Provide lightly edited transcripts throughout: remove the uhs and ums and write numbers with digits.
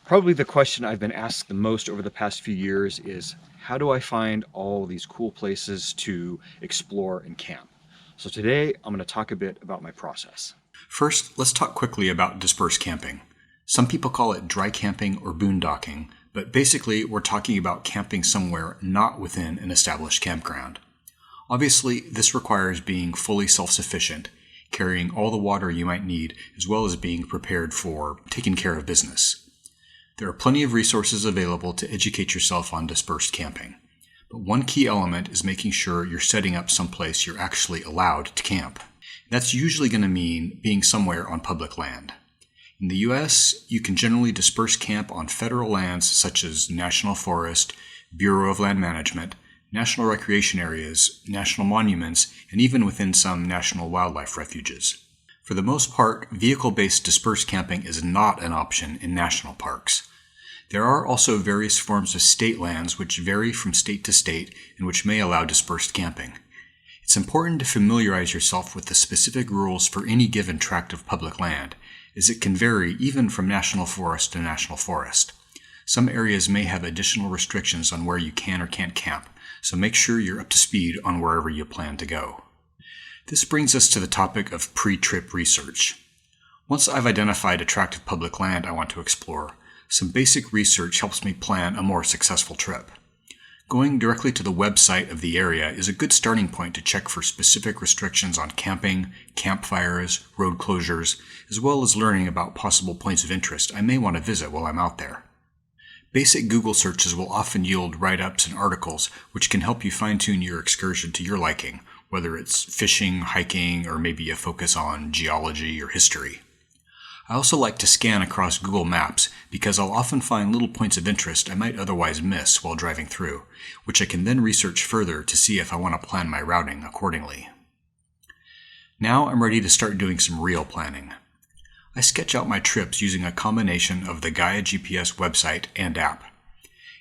Probably the question I've been asked the most over the past few years is, how do I find all these cool places to explore and camp? So today I'm going to talk a bit about my process. First, let's talk quickly about dispersed camping. Some people call it dry camping or boondocking, but basically we're talking about camping somewhere not within an established campground. Obviously, this requires being fully self-sufficient, carrying all the water you might need, as well as being prepared for taking care of business. There are plenty of resources available to educate yourself on dispersed camping, but one key element is making sure you're setting up someplace you're actually allowed to camp. That's usually going to mean being somewhere on public land. In the U.S., you can generally disperse camp on federal lands such as National Forest, Bureau of Land Management, national recreation areas, national monuments, and even within some national wildlife refuges. For the most part, vehicle-based dispersed camping is not an option in national parks. There are also various forms of state lands which vary from state to state and which may allow dispersed camping. It's important to familiarize yourself with the specific rules for any given tract of public land, as it can vary even from national forest to national forest. Some areas may have additional restrictions on where you can or can't camp, so make sure you're up to speed on wherever you plan to go. This brings us to the topic of pre-trip research. Once I've identified a tract of public land I want to explore, some basic research helps me plan a more successful trip. Going directly to the website of the area is a good starting point to check for specific restrictions on camping, campfires, road closures, as well as learning about possible points of interest I may want to visit while I'm out there. Basic Google searches will often yield write-ups and articles which can help you fine-tune your excursion to your liking, whether it's fishing, hiking, or maybe a focus on geology or history. I also like to scan across Google Maps because I'll often find little points of interest I might otherwise miss while driving through, which I can then research further to see if I want to plan my routing accordingly. Now I'm ready to start doing some real planning. I sketch out my trips using a combination of the Gaia GPS website and app.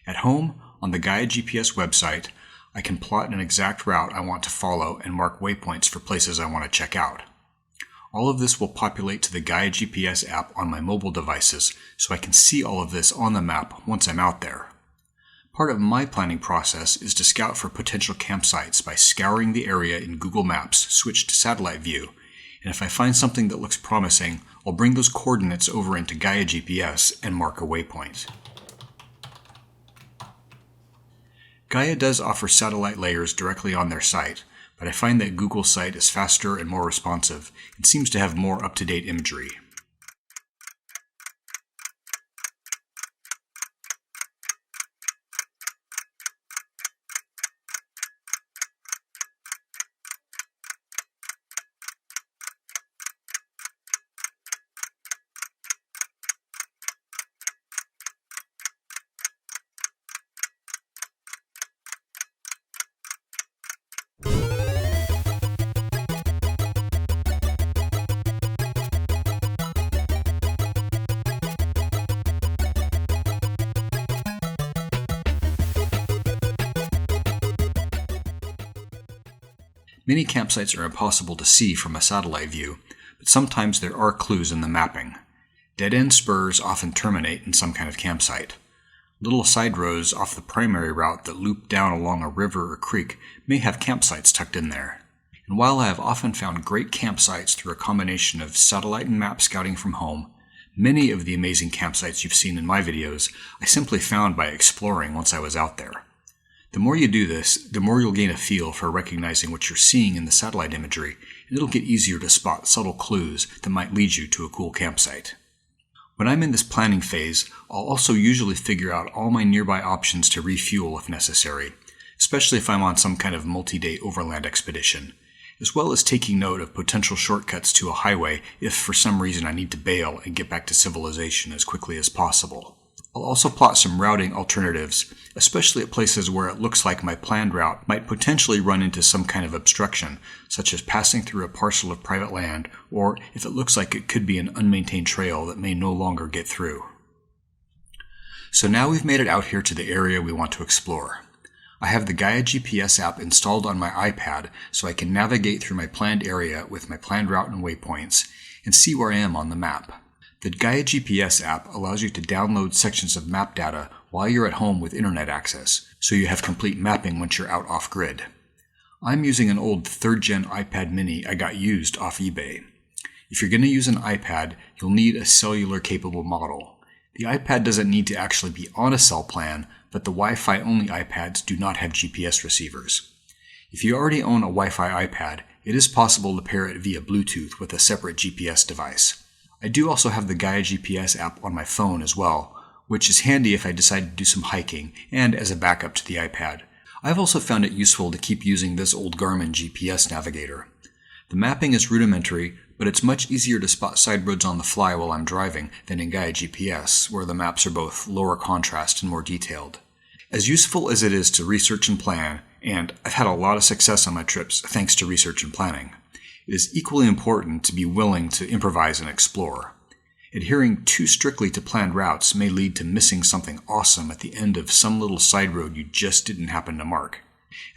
At home, on the Gaia GPS website, I can plot an exact route I want to follow and mark waypoints for places I want to check out. All of this will populate to the Gaia GPS app on my mobile devices, so I can see all of this on the map once I'm out there. Part of my planning process is to scout for potential campsites by scouring the area in Google Maps, switch to satellite view, and if I find something that looks promising, I'll bring those coordinates over into Gaia GPS and mark a waypoint. Gaia does offer satellite layers directly on their site, but I find that Google's site is faster and more responsive and seems to have more up-to-date imagery. Many campsites are impossible to see from a satellite view, but sometimes there are clues in the mapping. Dead-end spurs often terminate in some kind of campsite. Little side roads off the primary route that loop down along a river or creek may have campsites tucked in there. And while I have often found great campsites through a combination of satellite and map scouting from home, many of the amazing campsites you've seen in my videos I simply found by exploring once I was out there. The more you do this, the more you'll gain a feel for recognizing what you're seeing in the satellite imagery, and it'll get easier to spot subtle clues that might lead you to a cool campsite. When I'm in this planning phase, I'll also usually figure out all my nearby options to refuel if necessary, especially if I'm on some kind of multi-day overland expedition, as well as taking note of potential shortcuts to a highway if for some reason I need to bail and get back to civilization as quickly as possible. I'll also plot some routing alternatives, especially at places where it looks like my planned route might potentially run into some kind of obstruction, such as passing through a parcel of private land, or if it looks like it could be an unmaintained trail that may no longer get through. So now we've made it out here to the area we want to explore. I have the Gaia GPS app installed on my iPad so I can navigate through my planned area with my planned route and waypoints and see where I am on the map. The Gaia GPS app allows you to download sections of map data while you're at home with internet access, so you have complete mapping once you're out off-grid. I'm using an old 3rd-gen iPad mini I got used off eBay. If you're going to use an iPad, you'll need a cellular-capable model. The iPad doesn't need to actually be on a cell plan, but the Wi-Fi only iPads do not have GPS receivers. If you already own a Wi-Fi iPad, it is possible to pair it via Bluetooth with a separate GPS device. I do also have the Gaia GPS app on my phone as well, which is handy if I decide to do some hiking and as a backup to the iPad. I've also found it useful to keep using this old Garmin GPS navigator. The mapping is rudimentary, but it's much easier to spot side roads on the fly while I'm driving than in Gaia GPS, where the maps are both lower contrast and more detailed. As useful as it is to research and plan, and I've had a lot of success on my trips thanks to research and planning, it is equally important to be willing to improvise and explore. Adhering too strictly to planned routes may lead to missing something awesome at the end of some little side road you just didn't happen to mark.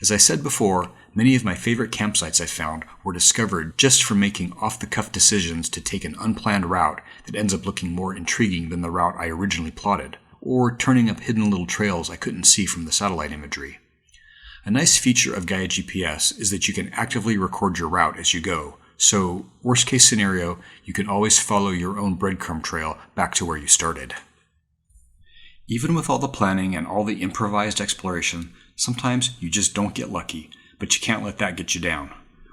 As I said before, many of my favorite campsites I found were discovered just from making off-the-cuff decisions to take an unplanned route that ends up looking more intriguing than the route I originally plotted, or turning up hidden little trails I couldn't see from the satellite imagery. A nice feature of Gaia GPS is that you can actively record your route as you go, so worst case scenario, you can always follow your own breadcrumb trail back to where you started. Even with all the planning and all the improvised exploration, sometimes you just don't get lucky, but you can't let that get you down.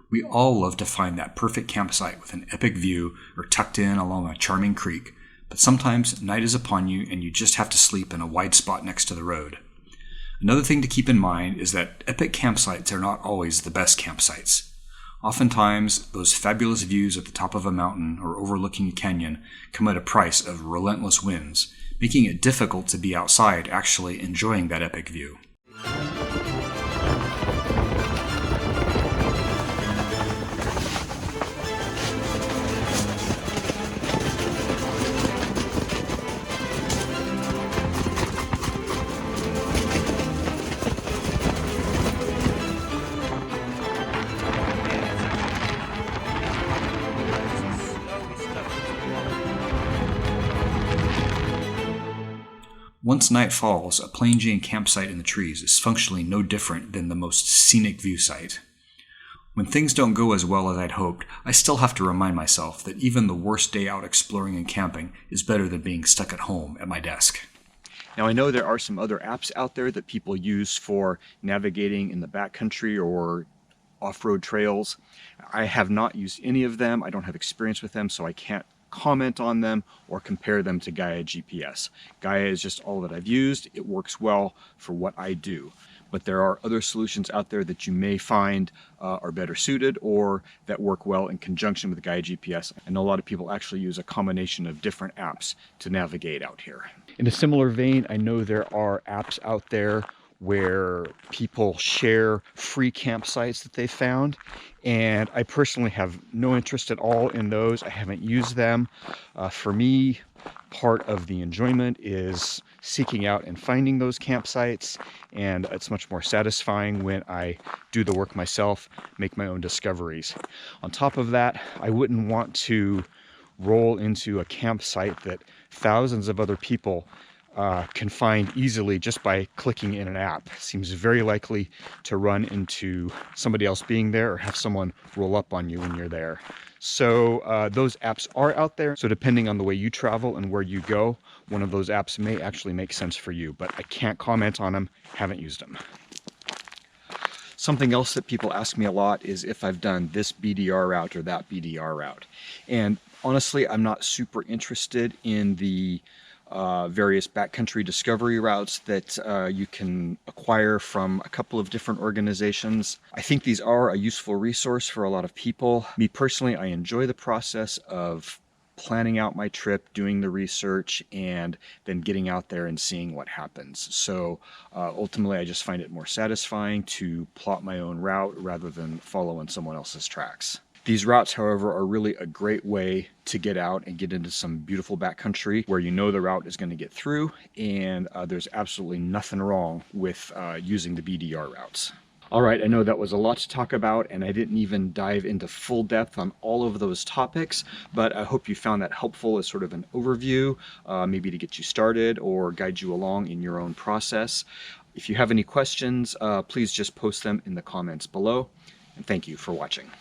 We all love to find that perfect campsite with an epic view or tucked in along a charming creek, but sometimes night is upon you and you just have to sleep in a wide spot next to the road. Another thing to keep in mind is that epic campsites are not always the best campsites. Oftentimes, those fabulous views at the top of a mountain or overlooking a canyon come at a price of relentless winds, making it difficult to be outside actually enjoying that epic view. Once night falls, a plain Jane campsite in the trees is functionally no different than the most scenic view site. When things don't go as well as I'd hoped, I still have to remind myself that even the worst day out exploring and camping is better than being stuck at home at my desk. Now I know there are some other apps out there that people use for navigating in the backcountry or off-road trails. I have not used any of them. I don't have experience with them, so I can't comment on them or compare them to Gaia GPS. Gaia is just all that I've used. It works well for what I do. But there are other solutions out there that you may find are better suited or that work well in conjunction with Gaia GPS. I know a lot of people actually use a combination of different apps to navigate out here. In a similar vein, I know there are apps out there where people share free campsites that they found, and I personally have no interest at all in those. I haven't used them. For me, part of the enjoyment is seeking out and finding those campsites, and it's much more satisfying when I do the work myself, make my own discoveries. On top of that, I wouldn't want to roll into a campsite that thousands of other people can find easily just by clicking in an app. It seems very likely to run into somebody else being there or have someone roll up on you when you're there. So those apps are out there. So depending on the way you travel and where you go, one of those apps may actually make sense for you, but I can't comment on them, haven't used them. Something else that people ask me a lot is if I've done this BDR route or that BDR route. And honestly, I'm not super interested in the various backcountry discovery routes that you can acquire from a couple of different organizations. I think these are a useful resource for a lot of people. Me personally, I enjoy the process of planning out my trip, doing the research, and then getting out there and seeing what happens. So ultimately, I just find it more satisfying to plot my own route rather than follow in someone else's tracks. These routes, however, are really a great way to get out and get into some beautiful backcountry where you know the route is going to get through, and there's absolutely nothing wrong with using the BDR routes. All right, I know that was a lot to talk about, and I didn't even dive into full depth on all of those topics, but I hope you found that helpful as sort of an overview, maybe to get you started or guide you along in your own process. If you have any questions, please just post them in the comments below, and thank you for watching.